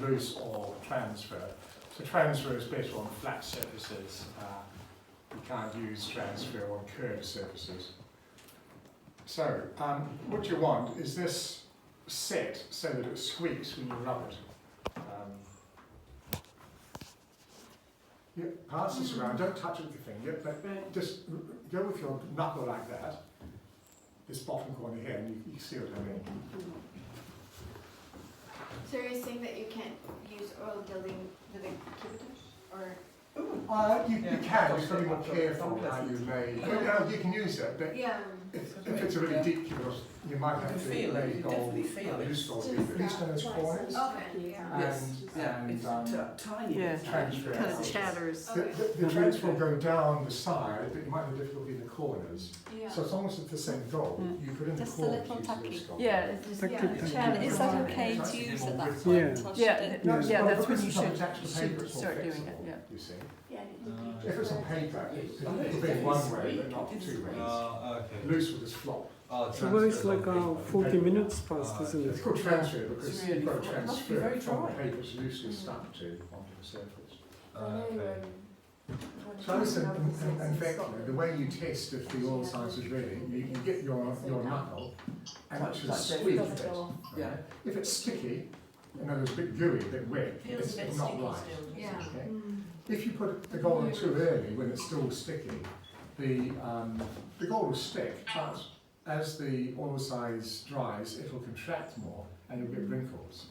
loose or transfer. So transfer is better on flat surfaces. You can't use transfer on curved surfaces. So what you want is this set so that it squeaks when you rub it. Yeah, pass this around, don't touch it with your finger, but just go with your knuckle like that, this bottom corner here, and you see what I mean. So you're saying that you can't use oil gilding with a cubitus, or? You can, you've got to be more careful how you lay. Well, you can use it, but Yeah. if it's a really deep cubitus, you might have to lay gold, loose gold, at least on those corners. Okay, yeah. And tiny. Yeah, transfer. kind of chatters. The transfer will go down the side, but you might have difficulty in the corners. Yeah. So as long as it's the same gold, you put in the Just a corners, little use tacky. loose gold. Yeah, it's just, Yeah. Is that okay to use at that Yeah. point? Touch yeah, it? No, yeah, well, that's when because you it's not should, attached to you paper, should it's more start doing it, flexible, yeah. you see. Yeah. If it's on paper, it'll be one way, but not two ways. Okay. Loose will just flop. So well, it's like 40 minutes past, isn't It's it? called transfer because It's really you've got to it must be transfer very it from the dry. paper it's loosely stuck to onto the surface. Okay. So listen, in fact, the way you test if the oil size is ready, you get your knuckle and Touch actually that, squeeze it doesn't it. go off. Yeah. If it's sticky, in other words, a bit gooey, a bit wet, it's not right. Yeah. Okay? If you put the gold in too early when it's still sticky, the gold will stick, but as the oil size dries, it will contract more and you'll get wrinkles.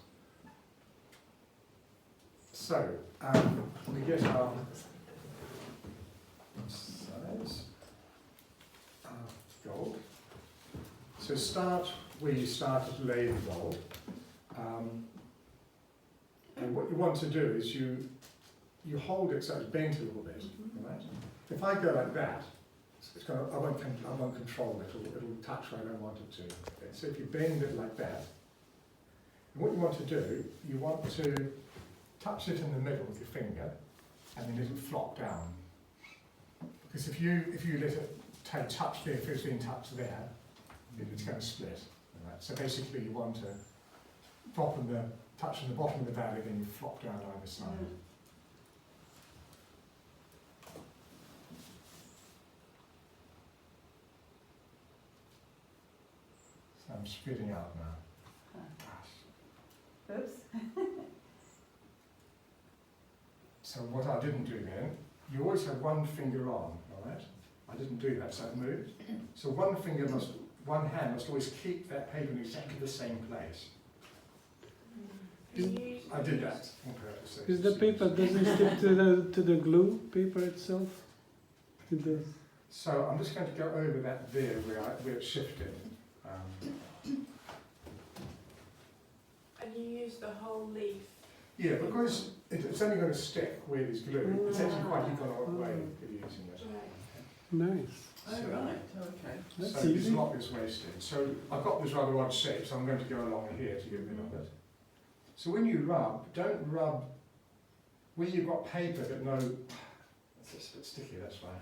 So, we get our size of gold. So start where you started to lay the gold. And what you want to do is you hold it so it's bent a little bit, right? If I go like that, it's going to, I won't control it, it'll touch where I don't want it to. Okay? So if you bend it like that, and what you want to do, you want to touch it in the middle with your finger, and then let it flop down. Because if you let it touch there, if it's been touched there, then it's going to split. Right? So basically you want to drop in the, touch in the bottom of the valley, then you flop down either side. So I'm spreading out now. Oops. So what I didn't do then, you always have one finger on, all right? I didn't do that, so it moved. So one hand must always keep that paper in exactly the same place. I did that on purpose. Is the paper, does it stick to the glue paper itself? It does. So I'm just going to go over that there where it's shifted. And you use the whole leaf? Yeah, because it's only going to stick where there's glue. It's actually quite economic way of using it. Nice. Oh, right, okay. That's So it's easy. not this wasted. So I've got this rather odd shape, so I'm going to go along here to get rid of it. So when you rub, don't rub where you've got paper but no, it's a bit sticky, that's why.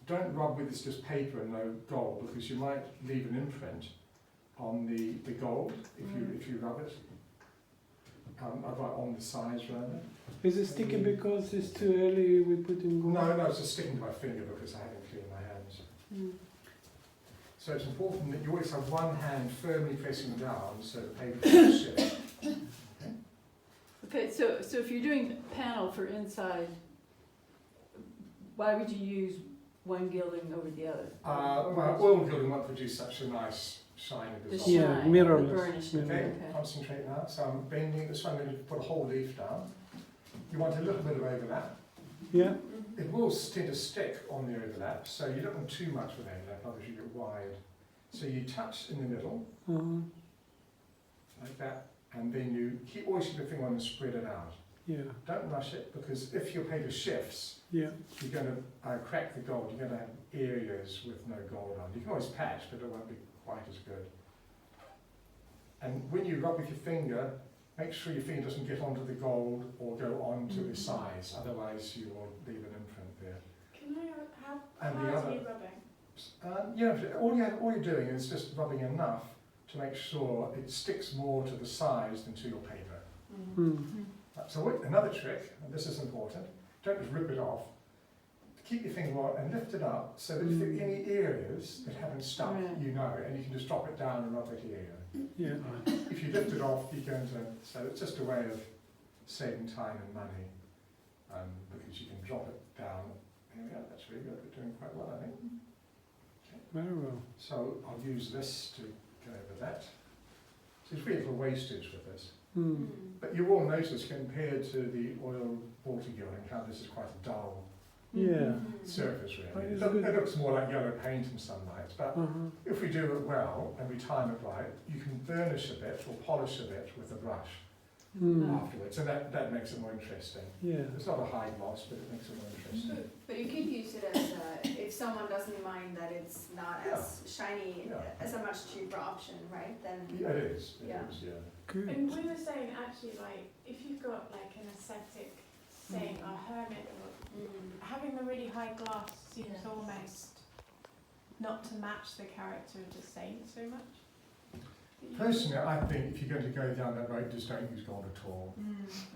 Don't rub with it's just paper and no gold, because you might leave an imprint on the gold if you rub it. On the sides rather. Is it sticky because it's too early we put in gold? No, it's just sticking to my finger because I haven't cleaned my hands. So it's important that you always have one hand firmly pressing down so the paper doesn't shift. Okay, so if you're doing panel for inside, why would you use one gilding over the other? Well, oil gilding won't produce such a nice shine of The the shine, Yeah, the mirrorless. burnish. Okay. Okay, concentrate now. So I'm bending this one, I'm going to put a whole leaf down. You want a little bit of overlap. Yeah. It will tend to stick on the overlap, so you don't want too much of overlap, otherwise you get wide. So you touch in the middle, like that, and then you always keep your finger on and spread it out. Yeah. Don't rush it, because if your paper shifts, Yeah. you're going to crack the gold. You're going to have areas with no gold on. You can always patch, but it won't be quite as good. And when you rub with your finger, make sure your finger doesn't get onto the gold or go onto the size, otherwise you will leave an imprint there. Can I have, And how the are other- you rubbing? All you're doing is just rubbing enough to make sure it sticks more to the size than to your paper. Another trick, and this is important, don't just rip it off. Keep your finger on and lift it up so that if there are any areas that haven't stuck, Right. you know, and you can just drop it down and rub it here. Yeah. If you lift it off, you're going to, so it's just a way of saving time and money, because you can drop it down. There we go, that's really good, we're doing quite well, I think. Very well. So I'll use this to go over that. So there's really little wastage with this. But you will notice compared to the oil water gilding, how this is quite a dull Yeah. surface Oh, really. it's It good. looks more like yellow paint in some lights, but if we do it well and we time it right, you can burnish a bit or polish a bit with a brush afterwards, and that makes it more interesting. Yeah. It's not a high gloss, but it makes it more interesting. But you could use it as if someone doesn't mind that it's not as shiny, Yeah. as a much cheaper option, right? Then Yeah, it is, Yeah. Good. And we were saying actually, like, if you've got like an ascetic saint or hermit, or having the really high gloss seems almost not to match the character of the saint so much. Personally, I think if you're going to go down that road, just don't use gold at all.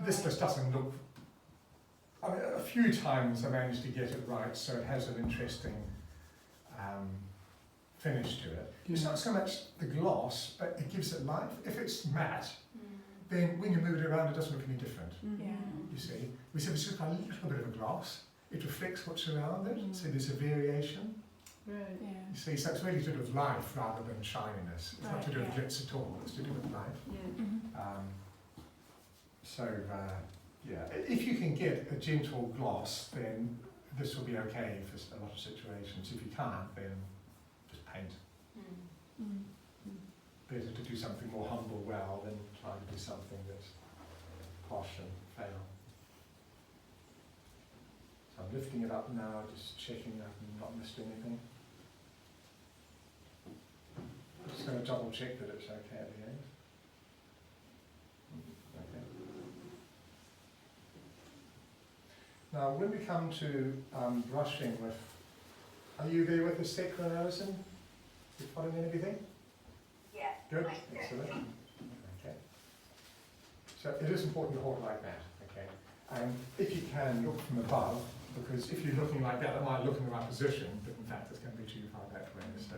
This just doesn't look. I mean, a few times I managed to get it right, so it has an interesting finish to it. It's not so much the gloss, but it gives it life. If it's matte, then when you move it around, it doesn't look any different. Yeah. You see, we said it's just got a little bit of a gloss. It reflects what's around it, so there's a variation. Right. Yeah. You see, so it's really to do with life rather than shininess. It's not to do with Right, glitz at all. It's to do with life. Yeah. If you can get a gentle gloss, then this will be okay for a lot of situations. If you can't, then just paint. Better to do something more humble well than try to do something that's posh and fail. So I'm lifting it up now, just checking that I've not missed anything. I'm just going to double check that it's okay at the end. Okay. Now, when we come to brushing with, are you there with the stick, Alison? You following everything? Yeah. Good, excellent. Okay. So it is important to hold it like that, okay? And if you can, look from above, because if you're looking like that, it might look in the right position, but in fact it's going to be too far that way, so.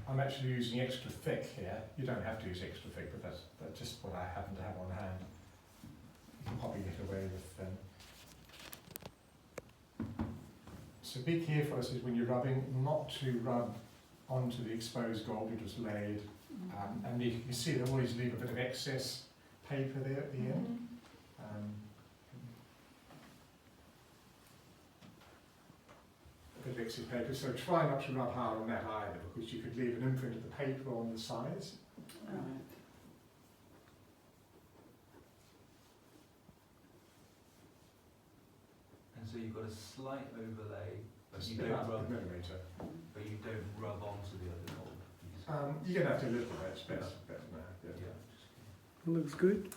I'm actually using extra thick here. You don't have to use extra thick, but that's just what I happen to have on hand. You can probably get away with them. So be careful, as when you're rubbing, not to rub onto the exposed gold you just laid. And you can see they always leave a bit of excess paper there at the end. A bit of excess paper, so try not to rub hard on that either, because you could leave an imprint of the paper on the sides. Right. And so you've got a slight overlay, but you About don't rub, a millimetre. but you don't rub onto the other gold. You just- You're going to have to a little bit, it's better now. Yeah. yeah. Looks good.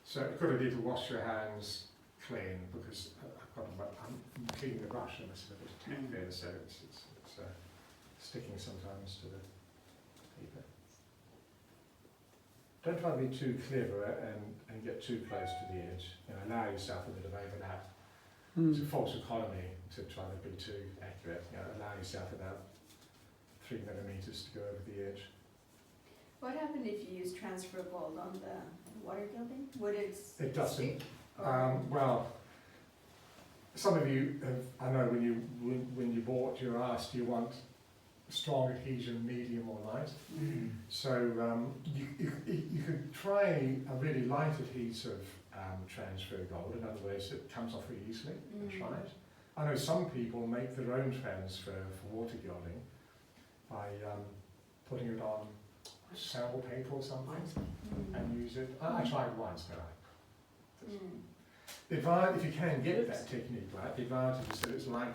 So you've got to need to wash your hands clean, because I'm cleaning the brush and there's a bit of tack there, so it's sticking sometimes to the paper. Don't try to be too clever and get too close to the edge. You know, allow yourself a bit of overlap. It's a false economy to try to be too accurate. You know, allow yourself about 3 millimeters to go over the edge. What happened if you use transfer gold on the water gilding? Would it It doesn't. stick? Or- Well, some of you have, I know when you bought, you were asked, do you want strong adhesion, medium or light? So you could try a really light adhesive transfer gold. In other words, it comes off really easily, and try it. I know some people make their own transfer for water gilding by putting it on sample paper or something and use it. I tried once, but if you can get that technique right, the advantage is that it's light